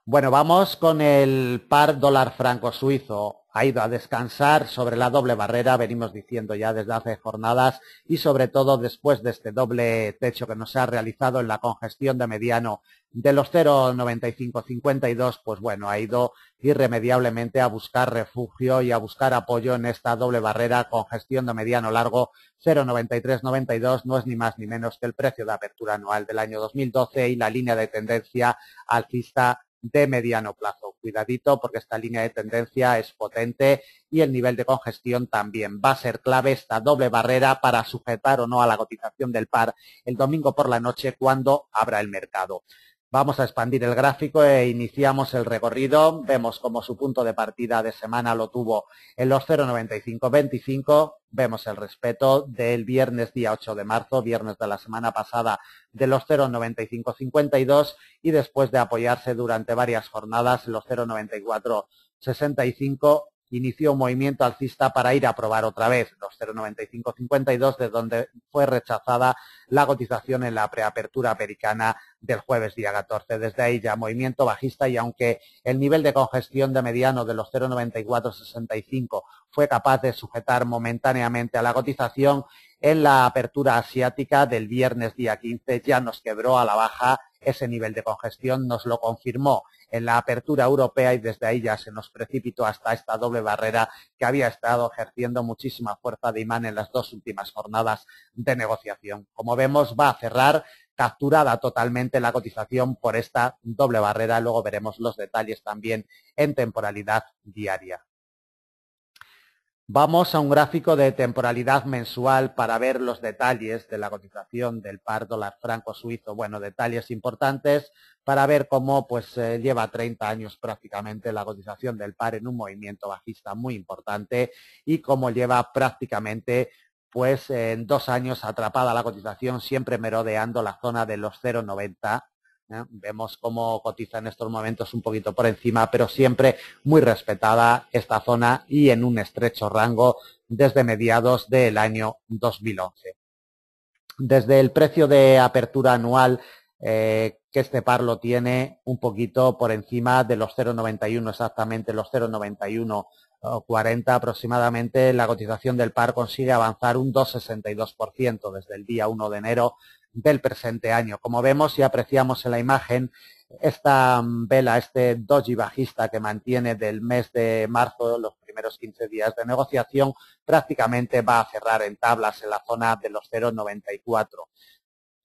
Bueno, vamos con el par dólar franco suizo. ha ido a descansar sobre la doble barrera, venimos diciendo ya desde hace jornadas, y sobre todo después de este doble techo que nos ha realizado en la congestión de mediano de los 0,9552, pues bueno, ha ido irremediablemente a buscar refugio y a buscar apoyo en esta doble barrera congestión de mediano largo 0,9392, no es ni más ni menos que el precio de apertura anual del año 2012 y la línea de tendencia alcista de mediano plazo. Cuidadito porque esta línea de tendencia es potente y el nivel de congestión también. Va a ser clave esta doble barrera para sujetar o no a la cotización del par el domingo por la noche cuando abra el mercado. Vamos a expandir el gráfico e iniciamos el recorrido. Vemos como su punto de partida de semana lo tuvo en los 0,9525. Vemos el respeto del viernes día 8 de marzo, viernes de la semana pasada, de los 0,9552 y después de apoyarse durante varias jornadas en los 0,9465 inició un movimiento alcista para ir a probar otra vez los 0,9552, de donde fue rechazada la cotización en la preapertura americana del jueves día 14. Desde ahí ya movimiento bajista y aunque el nivel de congestión de mediano de los 0,9465 fue capaz de sujetar momentáneamente a la cotización, en la apertura asiática del viernes día 15 ya nos quebró a la baja ese nivel de congestión, nos lo confirmó en la apertura europea y desde ahí ya se nos precipitó hasta esta doble barrera que había estado ejerciendo muchísima fuerza de imán en las dos últimas jornadas de negociación. Como vemos, va a cerrar capturada totalmente la cotización por esta doble barrera. Luego veremos los detalles también en temporalidad diaria. Vamos a un gráfico de temporalidad mensual para ver los detalles de la cotización del par dólar franco suizo. Bueno, detalles importantes para ver cómo pues lleva 30 años prácticamente la cotización del par en un movimiento bajista muy importante y cómo lleva prácticamente pues en 2 años atrapada la cotización, siempre merodeando la zona de los 0,90. Vemos cómo cotiza en estos momentos un poquito por encima, pero siempre muy respetada esta zona y en un estrecho rango desde mediados del año 2011. Desde el precio de apertura anual que este par lo tiene un poquito por encima de los 0,91 exactamente, los 0,9140 aproximadamente, la cotización del par consigue avanzar un 2,62% desde el día 1 de enero del presente año. Como vemos y apreciamos en la imagen, esta vela, este doji bajista que mantiene del mes de marzo, los primeros 15 días de negociación, prácticamente va a cerrar en tablas en la zona de los 0,94.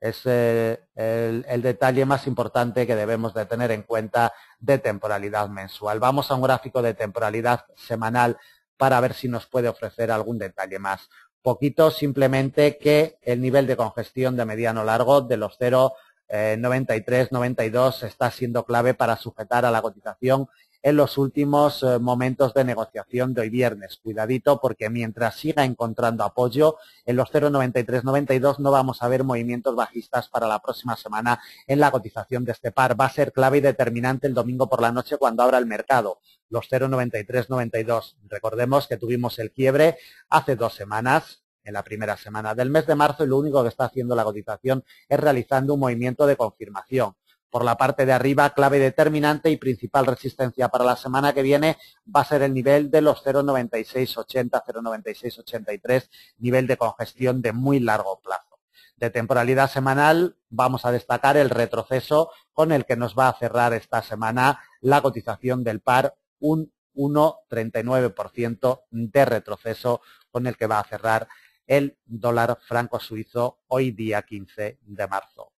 Es el detalle más importante que debemos de tener en cuenta de temporalidad mensual. Vamos a un gráfico de temporalidad semanal para ver si nos puede ofrecer algún detalle más. Poquito, simplemente que el nivel de congestión de mediano largo de los 0,93, 92 está siendo clave para sujetar a la cotización en los últimos momentos de negociación de hoy viernes. Cuidadito porque mientras siga encontrando apoyo en los 0,93-92 no vamos a ver movimientos bajistas para la próxima semana en la cotización de este par. Va a ser clave y determinante el domingo por la noche cuando abra el mercado. Los 0,93-92. Recordemos que tuvimos el quiebre hace 2 semanas, en la primera semana del mes de marzo, y lo único que está haciendo la cotización es realizando un movimiento de confirmación. Por la parte de arriba, clave determinante y principal resistencia para la semana que viene va a ser el nivel de los 0,9680, 0,9683, nivel de congestión de muy largo plazo. De temporalidad semanal vamos a destacar el retroceso con el que nos va a cerrar esta semana la cotización del par, un 1,39% de retroceso con el que va a cerrar el dólar franco suizo hoy día 15 de marzo.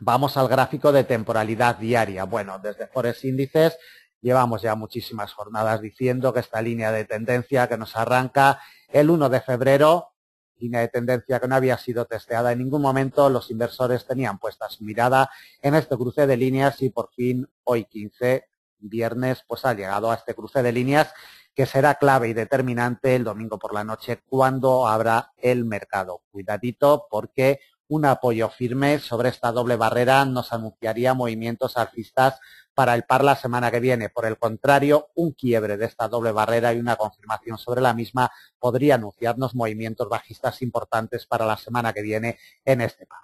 Vamos al gráfico de temporalidad diaria. Bueno, desde Forex Índices llevamos ya muchísimas jornadas diciendo que esta línea de tendencia que nos arranca el 1 de febrero, línea de tendencia que no había sido testeada en ningún momento, los inversores tenían puesta su mirada en este cruce de líneas y por fin hoy 15, viernes, pues ha llegado a este cruce de líneas que será clave y determinante el domingo por la noche cuando abra el mercado. Cuidadito porque un apoyo firme sobre esta doble barrera nos anunciaría movimientos alcistas para el par la semana que viene. Por el contrario, un quiebre de esta doble barrera y una confirmación sobre la misma podría anunciarnos movimientos bajistas importantes para la semana que viene en este par.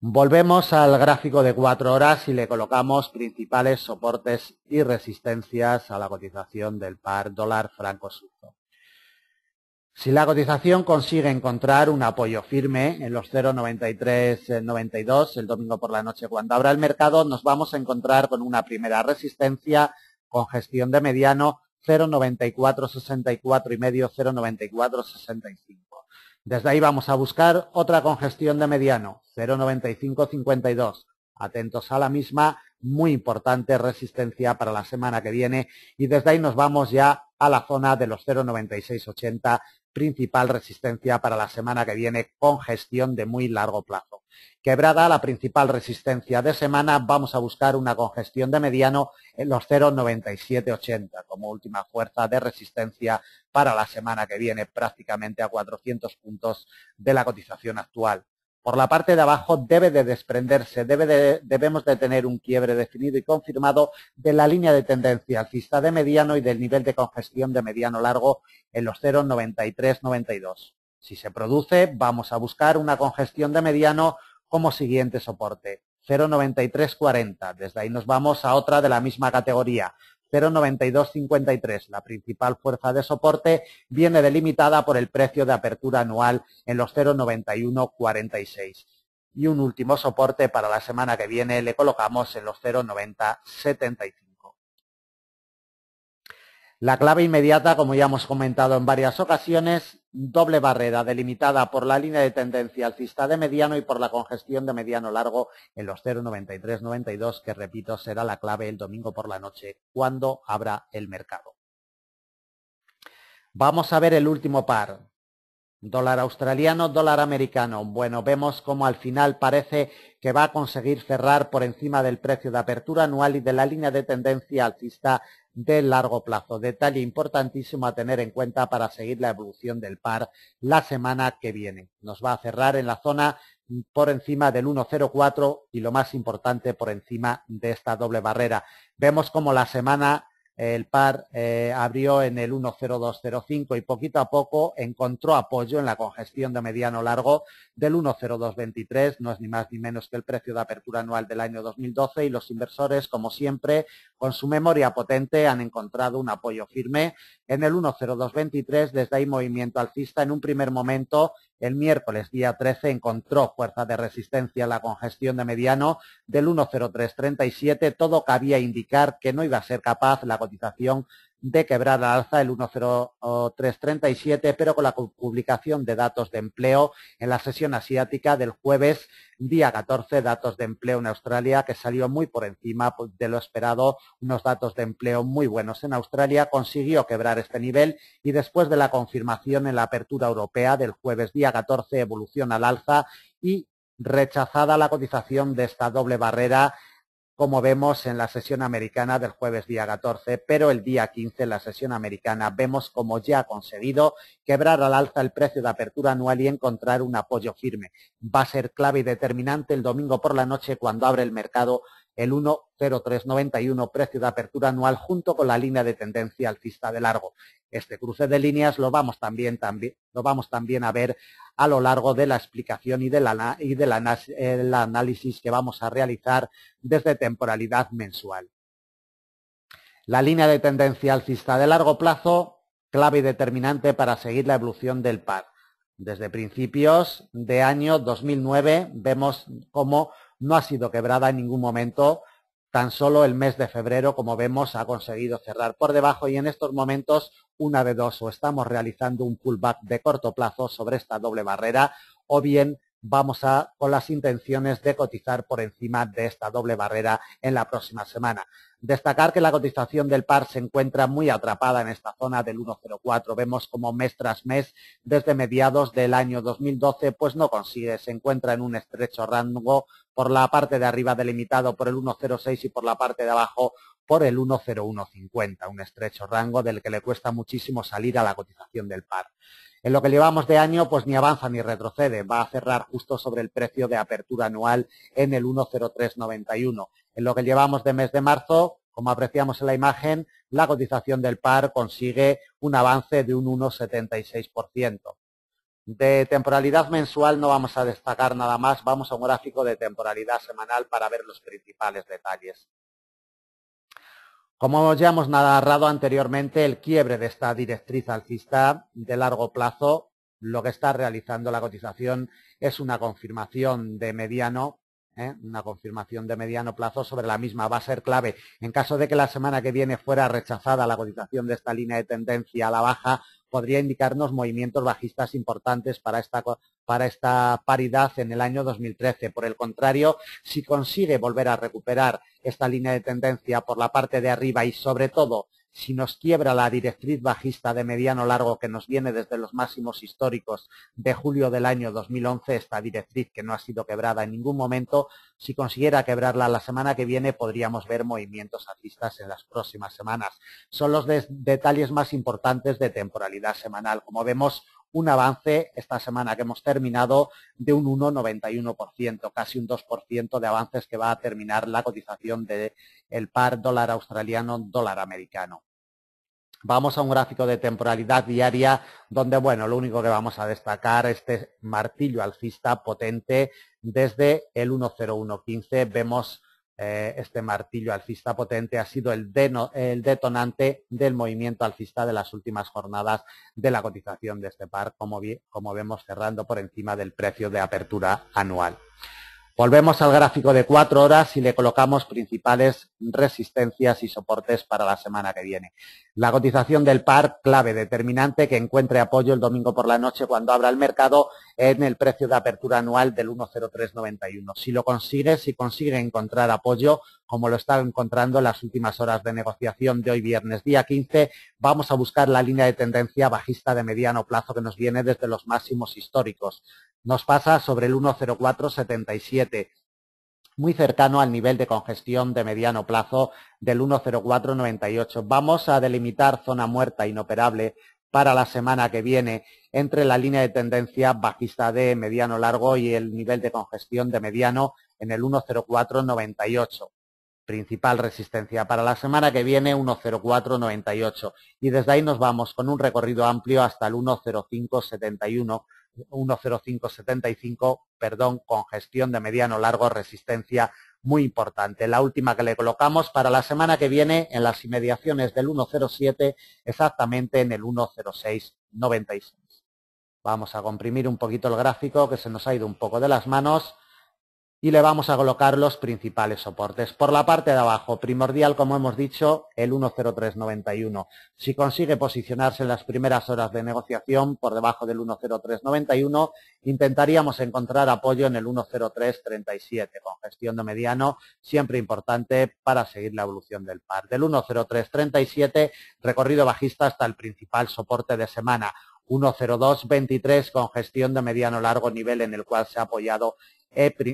Volvemos al gráfico de 4 horas y le colocamos principales soportes y resistencias a la cotización del par dólar franco suizo. Si la cotización consigue encontrar un apoyo firme en los 0,9392 el domingo por la noche cuando abra el mercado, nos vamos a encontrar con una primera resistencia con gestión de mediano 0,9464 y medio, 0,9465. Desde ahí vamos a buscar otra congestión de mediano 0,9552. Atentos a la misma, muy importante resistencia para la semana que viene, y desde ahí nos vamos ya a la zona de los 0,9680, principal resistencia para la semana que viene con gestión de muy largo plazo. Quebrada la principal resistencia de semana, vamos a buscar una congestión de mediano en los 0,9780 como última fuerza de resistencia para la semana que viene, prácticamente a 400 puntos de la cotización actual. Por la parte de abajo debe de desprenderse, debemos de tener un quiebre definido y confirmado de la línea de tendencia alcista de mediano y del nivel de congestión de mediano largo en los 0,9392. Si se produce, vamos a buscar una congestión de mediano como siguiente soporte, 0,9340. Desde ahí nos vamos a otra de la misma categoría, 0,9253. La principal fuerza de soporte viene delimitada por el precio de apertura anual en los 0,9146. Y un último soporte para la semana que viene le colocamos en los 0,9075. La clave inmediata, como ya hemos comentado en varias ocasiones, doble barrera delimitada por la línea de tendencia alcista de mediano y por la congestión de mediano largo en los 0,9392, que repito será la clave el domingo por la noche cuando abra el mercado. Vamos a ver el último par. Dólar australiano, dólar americano. Bueno, vemos como al final parece que va a conseguir cerrar por encima del precio de apertura anual y de la línea de tendencia alcista de largo plazo. Detalle importantísimo a tener en cuenta para seguir la evolución del par la semana que viene. Nos va a cerrar en la zona por encima del 1,04 y lo más importante por encima de esta doble barrera. Vemos como la semana el par abrió en el 1,0205 y poquito a poco encontró apoyo en la congestión de mediano largo del 1,0223, no es ni más ni menos que el precio de apertura anual del año 2012, y los inversores, como siempre, con su memoria potente han encontrado un apoyo firme en el 1,0223. Desde ahí movimiento alcista. En un primer momento, el miércoles día 13, encontró fuerza de resistencia en la congestión de mediano del 1,0337. Todo cabía indicar que no iba a ser capaz la cotización de quebrar al alza el 1,0337, pero con la publicación de datos de empleo en la sesión asiática del jueves día 14, datos de empleo en Australia, que salió muy por encima de lo esperado, unos datos de empleo muy buenos en Australia, consiguió quebrar este nivel y después de la confirmación en la apertura europea del jueves día 14, evolución al alza y rechazada la cotización de esta doble barrera, como vemos en la sesión americana del jueves día 14, pero el día 15 en la sesión americana vemos como ya ha conseguido quebrar al alza el precio de apertura anual y encontrar un apoyo firme. Va a ser clave y determinante el domingo por la noche cuando abre el mercado el 1,0391, precio de apertura anual, junto con la línea de tendencia alcista de largo. Este cruce de líneas lo vamos también a ver a lo largo de la explicación y del análisis que vamos a realizar desde temporalidad mensual. La línea de tendencia alcista de largo plazo, clave y determinante para seguir la evolución del par. Desde principios de año 2009 vemos cómo no ha sido quebrada en ningún momento. Tan solo el mes de febrero, como vemos, ha conseguido cerrar por debajo y en estos momentos una de dos: o estamos realizando un pullback de corto plazo sobre esta doble barrera, o bien vamos con las intenciones de cotizar por encima de esta doble barrera en la próxima semana. Destacar que la cotización del par se encuentra muy atrapada en esta zona del 1,04. Vemos como mes tras mes, desde mediados del año 2012, pues no consigue, se encuentra en un estrecho rango, por la parte de arriba delimitado por el 1,06 y por la parte de abajo por el 1,0150, un estrecho rango del que le cuesta muchísimo salir a la cotización del par. En lo que llevamos de año, pues ni avanza ni retrocede, va a cerrar justo sobre el precio de apertura anual en el 1,0391. En lo que llevamos de mes de marzo, como apreciamos en la imagen, la cotización del par consigue un avance de un 1,76%. De temporalidad mensual no vamos a destacar nada más, vamos a un gráfico de temporalidad semanal para ver los principales detalles. Como ya hemos narrado anteriormente, el quiebre de esta directriz alcista de largo plazo, lo que está realizando la cotización es una confirmación de mediano plazo sobre la misma. Va a ser clave. En caso de que la semana que viene fuera rechazada la cotización de esta línea de tendencia a la baja, podría indicarnos movimientos bajistas importantes para esta paridad en el año 2013. Por el contrario, si consigue volver a recuperar esta línea de tendencia por la parte de arriba y sobre todo si nos quiebra la directriz bajista de mediano largo que nos viene desde los máximos históricos de julio del año 2011, esta directriz que no ha sido quebrada en ningún momento, si consiguiera quebrarla la semana que viene podríamos ver movimientos alcistas en las próximas semanas. Son los detalles más importantes de temporalidad semanal. Como vemos, un avance esta semana que hemos terminado de un 1,91%, casi un 2% de avances que va a terminar la cotización del par dólar australiano, dólar americano. Vamos a un gráfico de temporalidad diaria donde, bueno, lo único que vamos a destacar es este martillo alcista potente desde el 1,0115. Vemos este martillo alcista potente ha sido el detonante del movimiento alcista de las últimas jornadas de la cotización de este par, como vemos cerrando por encima del precio de apertura anual. Volvemos al gráfico de 4 horas y le colocamos principales resistencias y soportes para la semana que viene. La cotización del par, clave determinante, que encuentre apoyo el domingo por la noche cuando abra el mercado en el precio de apertura anual del 1,0391. Si consigue encontrar apoyo, como lo está encontrando en las últimas horas de negociación de hoy viernes día 15, vamos a buscar la línea de tendencia bajista de mediano plazo que nos viene desde los máximos históricos. Nos pasa sobre el 1,0477, muy cercano al nivel de congestión de mediano plazo del 1,0498. Vamos a delimitar zona muerta inoperable para la semana que viene entre la línea de tendencia bajista de mediano largo y el nivel de congestión de mediano en el 1,0498. Principal resistencia para la semana que viene 1,0498 y desde ahí nos vamos con un recorrido amplio hasta el 1,0571. 1,0575, congestión de mediano largo, resistencia muy importante. La última que le colocamos para la semana que viene en las inmediaciones del 1,07, exactamente en el 1,0696. Vamos a comprimir un poquito el gráfico que se nos ha ido un poco de las manos y le vamos a colocar los principales soportes. Por la parte de abajo, primordial, como hemos dicho, el 1,0391. Si consigue posicionarse en las primeras horas de negociación por debajo del 1,0391, intentaríamos encontrar apoyo en el 1,0337, congestión de mediano, siempre importante para seguir la evolución del par. Del 1,0337, recorrido bajista hasta el principal soporte de semana, 1,0223, congestión de mediano largo, nivel en el cual se ha apoyado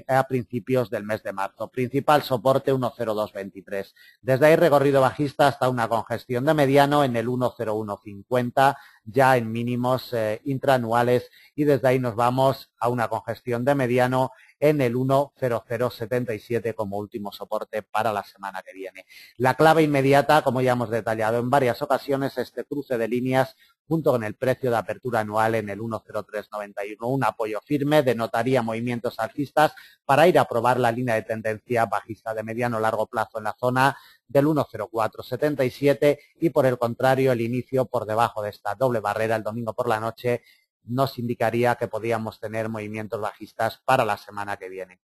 a principios del mes de marzo. Principal soporte 1,0223. Desde ahí recorrido bajista hasta una congestión de mediano en el 1,0150, ya en mínimos intraanuales, y desde ahí nos vamos a una congestión de mediano en el 1,0077 como último soporte para la semana que viene. La clave inmediata, como ya hemos detallado en varias ocasiones, este cruce de líneas junto con el precio de apertura anual en el 1,0391. Un apoyo firme denotaría movimientos alcistas para ir a probar la línea de tendencia bajista de mediano largo plazo en la zona del 1,0477 y por el contrario el inicio por debajo de esta doble barrera el domingo por la noche nos indicaría que podíamos tener movimientos bajistas para la semana que viene.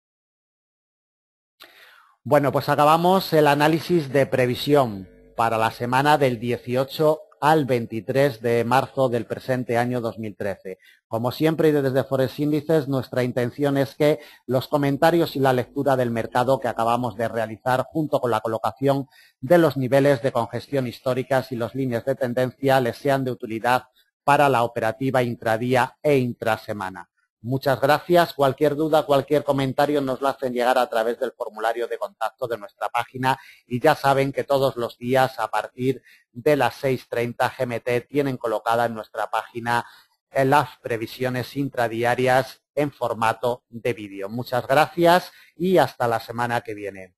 Bueno, pues acabamos el análisis de previsión para la semana del 18 al 23 de marzo del presente año 2013. Como siempre y desde Forex Índices, nuestra intención es que los comentarios y la lectura del mercado que acabamos de realizar junto con la colocación de los niveles de congestión históricas y las líneas de tendencia les sean de utilidad para la operativa intradía e intrasemana. Muchas gracias. Cualquier duda, cualquier comentario nos lo hacen llegar a través del formulario de contacto de nuestra página y ya saben que todos los días a partir de las 6:30 GMT tienen colocada en nuestra página las previsiones intradiarias en formato de vídeo. Muchas gracias y hasta la semana que viene.